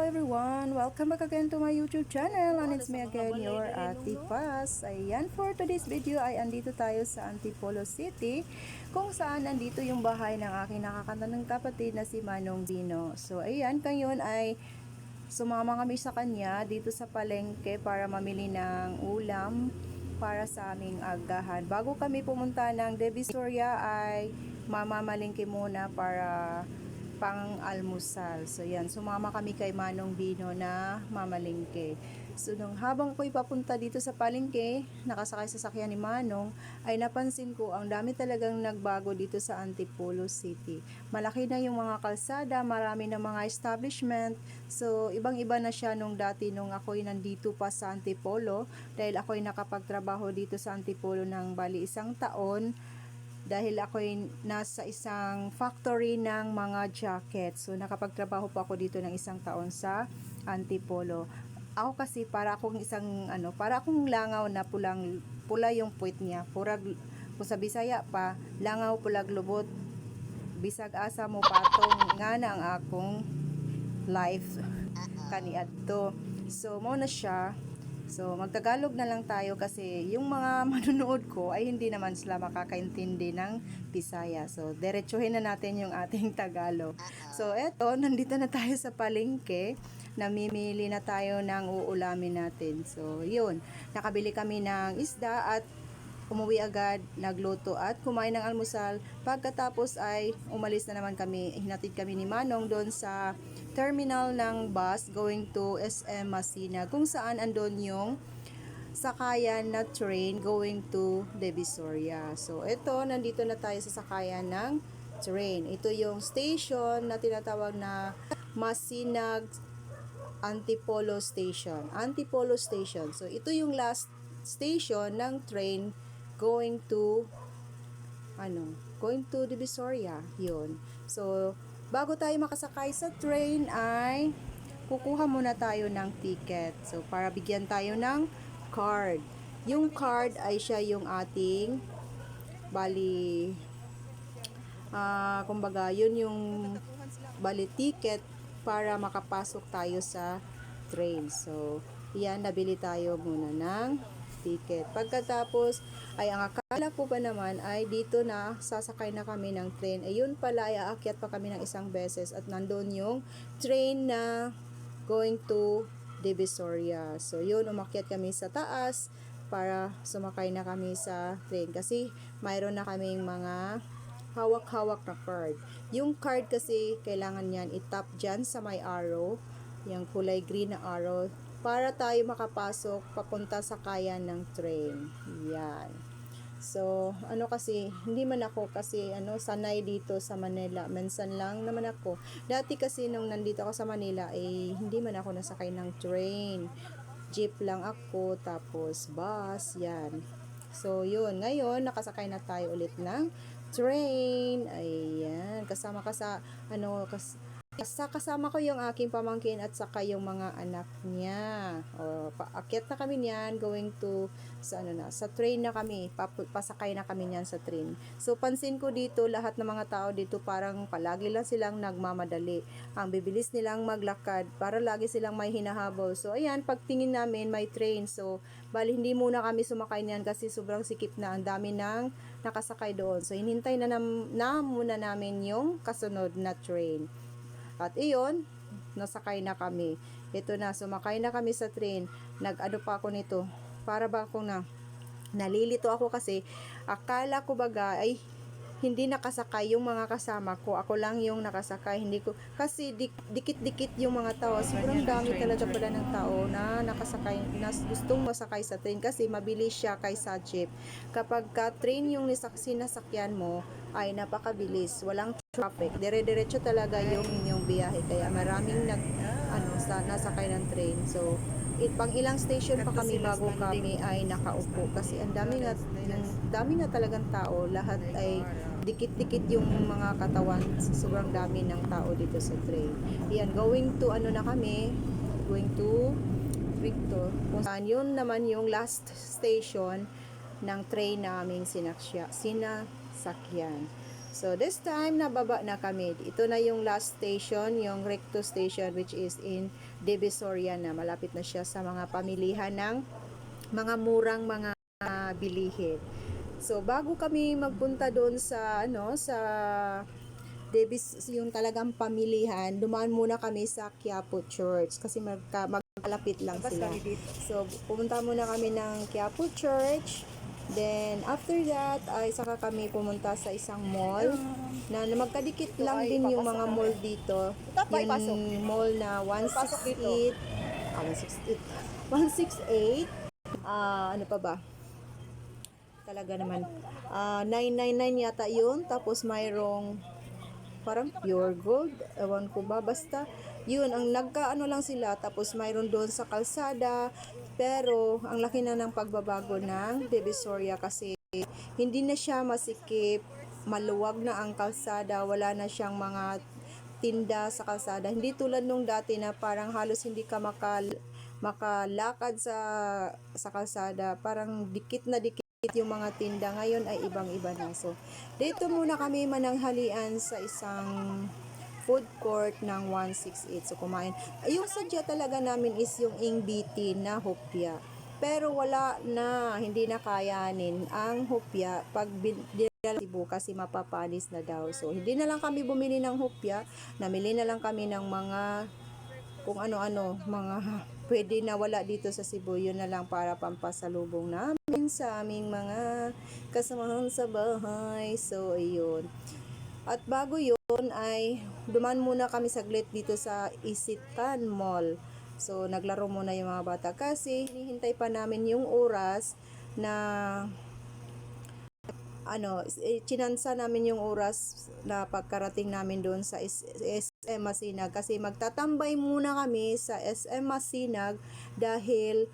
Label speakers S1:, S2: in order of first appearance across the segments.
S1: everyone! Welcome back again to my YouTube channel and it's me again, your Ate Paz. Ayan, for today's video ay andito tayo sa Antipolo City kung saan andito yung bahay ng aking nakakatandang kapatid na si Manong Bino. So ayan, ngayon ay sumama kami sa kanya dito sa palengke para mamili ng ulam para sa aming agahan. Bago kami pumunta ng Divisoria ay mamamalingki muna para pang-almusal. So yan, sumama kami kay Manong Bino na mamalingke. So nung habang ako'y papunta dito sa palengke, nakasakay sa sakyan ni Manong, ay napansin ko ang dami talagang nagbago dito sa Antipolo City. Malaki na yung mga kalsada, marami na mga establishment. So ibang-iba na siya nung dati nung ako'y nandito pa sa Antipolo, dahil ako'y nakapagtrabaho dito sa Antipolo ng bali 1 taon. Dahil ako'y nasa isang factory ng mga jacket. So, nakapagtrabaho po ako dito ng 1 taon sa Antipolo. Ako kasi para akong para akong langaw na pula yung puwit niya. Kung sa Bisaya pa, langaw pulag lubot. Bisag asa mo patong nga na ang akong life kaniadto. So, mo na siya. So, magtagalog na lang tayo kasi yung mga manunood ko ay hindi naman sila makakaintindi ng Bisaya. So, diretsuhin na natin yung ating Tagalog. So, eto, nandito na tayo sa palengke. Namimili na tayo ng uulamin natin. So, yun. Nakabili kami ng isda at umuwi agad, nagluto at kumain ng almusal. Pagkatapos ay umalis na naman kami. Hinatid kami ni Manong doon sa terminal ng bus going to SM Masina, kung saan andon yung sakayan na train going to Divisoria. So, ito, nandito na tayo sa sakayan ng train. Ito yung station na tinatawag na Masinag Antipolo Station. Antipolo Station. So, ito yung last station ng train going to Divisoria. Yun. So, bago tayo makasakay sa train ay kukuha muna tayo ng ticket. So, para bigyan tayo ng card. Yung card ay siya yung ating kumbaga, yun yung ticket para makapasok tayo sa train. So, yan, nabili tayo muna ng ticket. Pagkatapos, ay ang akala ko pa naman ay dito na sasakay na kami ng train. Ayun pala, ay aakyat pa kami ng 1 beses at nandun yung train na going to Divisoria. So, yun, umakyat kami sa taas para sumakay na kami sa train. Kasi, mayroon na kaming mga hawak-hawak na card. Yung card kasi, kailangan yan itap dyan sa may arrow, yung kulay green na arrow, para tayo makapasok papunta sa kayan ng train. Yan. So, kasi, hindi man ako kasi, sanay dito sa Manila. Minsan lang naman ako. Dati kasi, nung nandito ako sa Manila, hindi man ako nasakay ng train. Jeep lang ako, tapos bus, yan. So, yun. Ngayon, nakasakay na tayo ulit ng train. Ayan. Kasama kasama ko yung aking pamangkin at saka yung mga anak niya. Paakyat na kami niyan, going to sa train na kami. Pasakay na kami niyan sa train. So, pansin ko dito, lahat ng mga tao dito parang palagi lang silang nagmamadali. Ang bibilis nilang maglakad para lagi silang may hinahabol. So, ayan, pagtingin namin may train. So, bali hindi muna kami sumakay niyan kasi sobrang sikip na, ang dami nang nakasakay doon. So, hinintay na muna namin yung kasunod na train. At iyon, nasakay na kami. Ito na, sumakay na kami sa train. Pa ako nito. Para ba akong nalilito ako kasi akala ko baga ay hindi nakasakay yung mga kasama ko. Ako lang yung nakasakay. Kasi dikit-dikit yung mga tao. Sobrang dami talaga pala ng tao na nakasakay, na gustong masakay sa train kasi mabilis siya kaysa jeep. Kapag train yung sinasakyan mo, ay napakabilis. Walang traffic. Dire-diretso talaga yung inyong biyahe. Kaya maraming nasakay ng train. So, pang ilang station pa kami bago kami ay nakaupo kasi ang dami na talagang tao, lahat ay dikit-dikit yung mga katawan, sobrang dami ng tao dito sa train. Yan, going to Victor, kung saan yun naman yung last station ng train naming sinasakyan. So this time nababa na kami. Ito na yung last station, yung Recto station, which is in Divisoria na. Malapit na siya sa mga pamilihan ng mga murang mga bilihin. So bago kami magpunta doon sa sa Davis, yung talagang pamilihan, dumaan muna kami sa Quiapo Church kasi magkalapit lang sila. So pumunta muna kami ng Quiapo Church. Then after that ay saka kami pumunta sa isang mall na magkadikit lang din yung mga mall dito. Yung mall na 168 168 ano pa ba? Talaga naman 999 yata yun. Tapos mayroong parang pure gold, ewan ko ba, basta yun, ang nagkaano lang sila. Tapos mayroon doon sa kalsada, pero ang laki na ng pagbabago ng Divisoria kasi hindi na siya masikip, maluwag na ang kalsada, wala na siyang mga tinda sa kalsada, hindi tulad nung dati na parang halos hindi ka makalakad sa kalsada, parang dikit na dikit yung mga tinda. Ngayon ay ibang-iba na. So, dito muna kami mananghalian sa isang food court ng 168. So, kumain. Yung sadya talaga namin is yung ingbitin na hopya. Pero wala na, hindi na kayanin ang hopya pag Cebu kasi mapapanis na daw. So, hindi na lang kami bumili ng hopya. Namili na lang kami ng mga kung ano-ano, mga pwede na wala dito sa Cebu. Yun na lang para pampasalubong namin sa aming mga kasamahan sa bahay. So, ayun. At bago yun ay duman muna kami saglit dito sa Isitan Mall. So, naglaro muna yung mga bata kasi hinihintay pa namin yung oras na chinansa namin yung oras na pagkarating namin doon sa SM Masinag kasi magtatambay muna kami sa SM Masinag dahil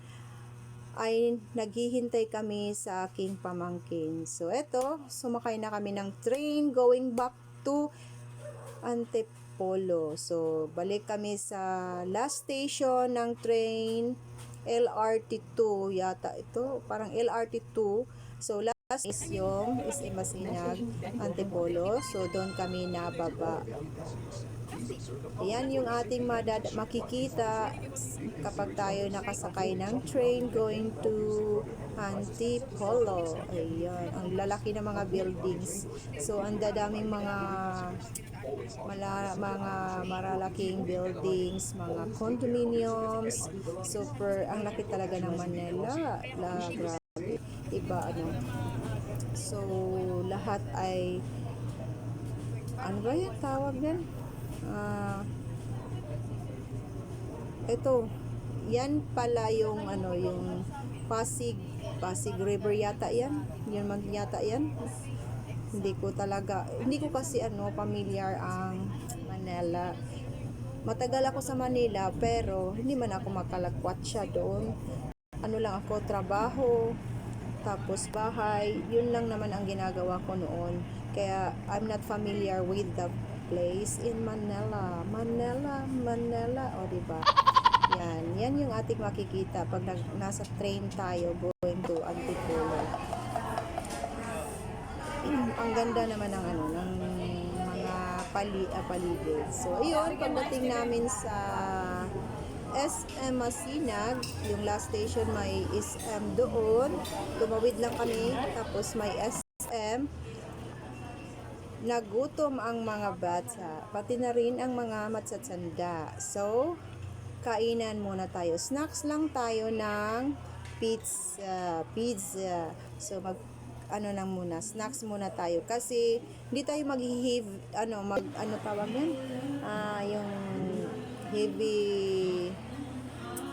S1: ay naghihintay kami sa aking pamangkin. So eto, sumakay na kami ng train going back to Antipolo. So balik kami sa last station ng train, LRT2 yata ito, parang LRT2. So last is yung SM Masinag, Antipolo. So doon kami nababa. Ayan yung ating makikita kapag tayo nakasakay ng train going to Antipolo. Ayan, ang lalaki ng mga buildings. So ang dadaming mga maralaking buildings, mga condominiums. Super, ang laki talaga ng Manila. Grabe. Iba So, lahat ay ano ba yung tawag yan? Ito, yan pala yung yung Pasig River yata yan. Yan man yata yan. Hindi ko kasi familiar ang Manila. Matagal ako sa Manila pero hindi man ako makalagwat siya doon. Ano lang ako, trabaho, tapos bahay, yun lang naman ang ginagawa ko noon. Kaya I'm not familiar with the place in Manila. O diba? Yan yung ating makikita pag nasa train tayo going to Antipolo. Ang ganda naman ng ng mga paligid. So, ayun, pagdating namin sa SM Masinag, yung last station may SM doon. Tumawid lang kami, tapos may SM. Nagutom ang mga bata, pati na rin ang mga matsatsanda. So, kainan muna tayo. Snacks lang tayo ng pizza. So, lang muna, snacks muna tayo kasi hindi tayo tawag yan? Yung heavy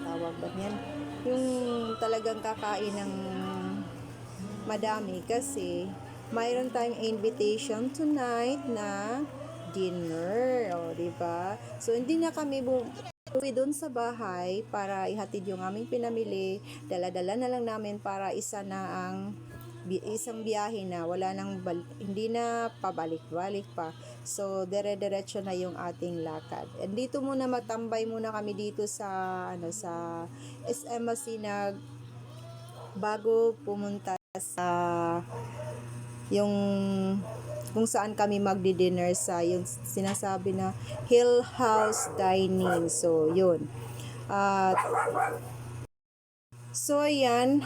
S1: tawag ba yan? Yung talagang kakain ng madami kasi mayroon tayong invitation tonight na dinner, diba? So hindi na kami uwi doon sa bahay para ihatid yung aming pinamili. Dala-dala na lang namin para isang biyahe na wala nang hindi na pabalik-balik pa. So dire-diretso na yung ating lakad. And dito muna matambay muna kami dito sa sa SM Masinag bago pumunta sa yung kung saan kami magdi-dinner sa yung sinasabi na Hill House Dining. So, yun. At so, ayan,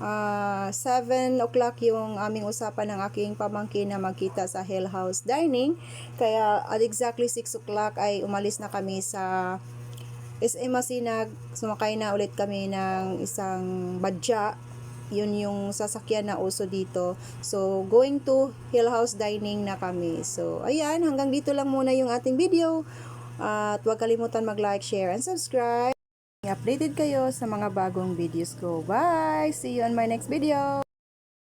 S1: 7 o'clock yung aming usapan ng aking pamangkin na magkita sa Hill House Dining. Kaya at exactly 6 o'clock ay umalis na kami sa SM Masinag. Sumakay na ulit kami ng isang badya. Yun yung sasakyan na uso dito. So, going to Hill House Dining na kami. So, ayan, hanggang dito lang muna yung ating video. At huwag kalimutan mag-like, share, and subscribe. Updated kayo sa mga bagong videos ko. Bye! See you on my next video!